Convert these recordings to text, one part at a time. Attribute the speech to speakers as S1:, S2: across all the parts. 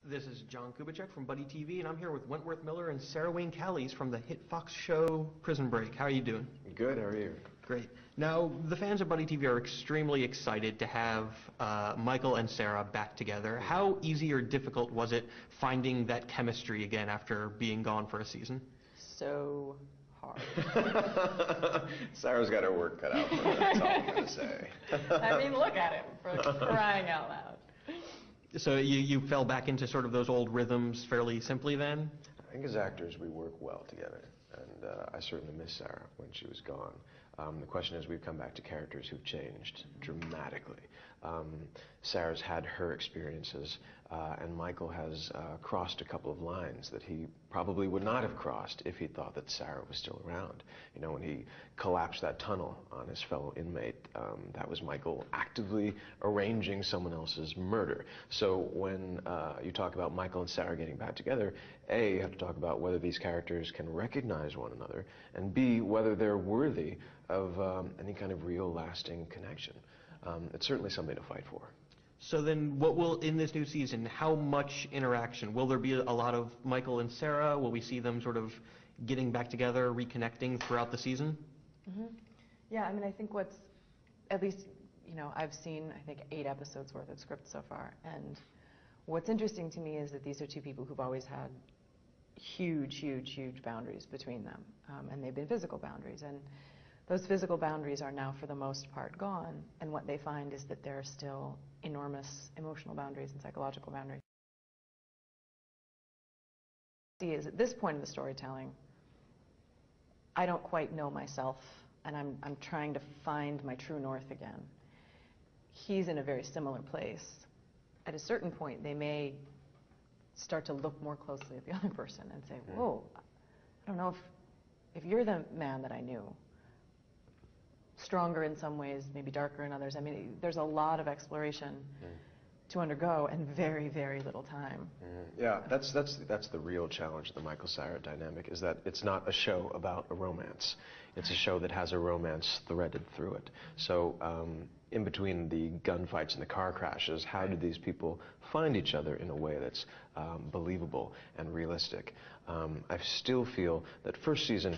S1: This is John Kubicek from Buddy TV, and I'm here with Wentworth Miller and Sarah Wayne Callies from the hit Fox show Prison Break. How are you doing?
S2: Good, how are you?
S1: Great. Now, the fans of Buddy TV are extremely excited to have Michael and Sarah back together. How easy or difficult was it finding that chemistry again after being gone for a season?
S3: So hard.
S2: Sarah's got her work cut out for her, that's all I'm going to say.
S3: I mean, look at him, for crying out loud.
S1: So you fell back into sort of those old rhythms fairly simply then?
S2: I think as actors we work well together, and I certainly miss Sarah when she was gone. The question is, we've come back to characters who've changed dramatically. Sarah's had her experiences, and Michael has crossed a couple of lines that he probably would not have crossed if he thought that Sarah was still around. You know, when he collapsed that tunnel on his fellow inmate, that was Michael actively arranging someone else's murder. So when you talk about Michael and Sarah getting back together, A, you have to talk about whether these characters can recognize one another, and B, whether they're worthy of any kind of real lasting connection. It's certainly something to fight for.
S1: So then what will, in this new season, how much interaction? Will there be a lot of Michael and Sarah? Will we see them sort of getting back together, reconnecting throughout the season?
S3: Mm-hmm. Yeah, I mean, I think what's, at least, you know, I've seen, I think, 8 episodes worth of script so far, and what's interesting to me is that these are two people who've always had huge boundaries between them, and they've been physical boundaries, and those physical boundaries are now, for the most part, gone, and what they find is that there are still enormous emotional boundaries and psychological boundaries. Is at this point in the storytelling, I don't quite know myself, and I'm trying to find my true north again. He's in a very similar place. At a certain point, they may start to look more closely at the other person and say, whoa, I don't know if you're the man that I knew. Stronger in some ways, maybe darker in others. I mean, there's a lot of exploration to undergo and very little time.
S2: Yeah, that's the real challenge of the Michael-Sarah dynamic, is that it's not a show about a romance. It's a show that has a romance threaded through it. So in between the gunfights and the car crashes, how do these people find each other in a way that's believable and realistic? I still feel that first season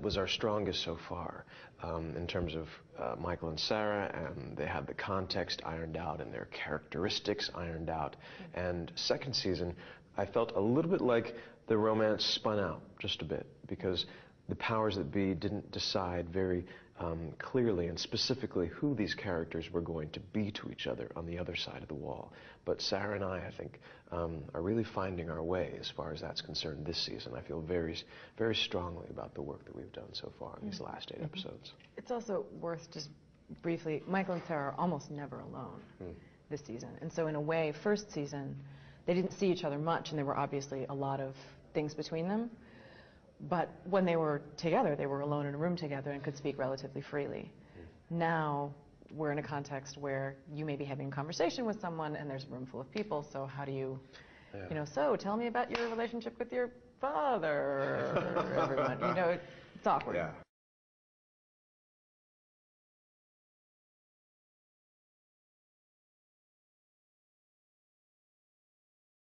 S2: was our strongest so far in terms of Michael and Sarah, and they had the context ironed out and their characteristics ironed out. And second season, I felt a little bit like the romance spun out just a bit, because the powers that be didn't decide very clearly and specifically who these characters were going to be to each other on the other side of the wall. But Sarah and I think, are really finding our way as far as that's concerned this season. I feel very strongly about the work that we've done so far in these last 8 episodes.
S3: It's also worth just briefly, Michael and Sarah are almost never alone this season. And so in a way, first season, they didn't see each other much, and there were obviously a lot of things between them. But when they were together, they were alone in a room together and could speak relatively freely. Now, we're in a context where you may be having a conversation with someone and there's a room full of people, so how do you, you know, so tell me about your relationship with your father, everyone, you know, it's awkward.
S2: Yeah.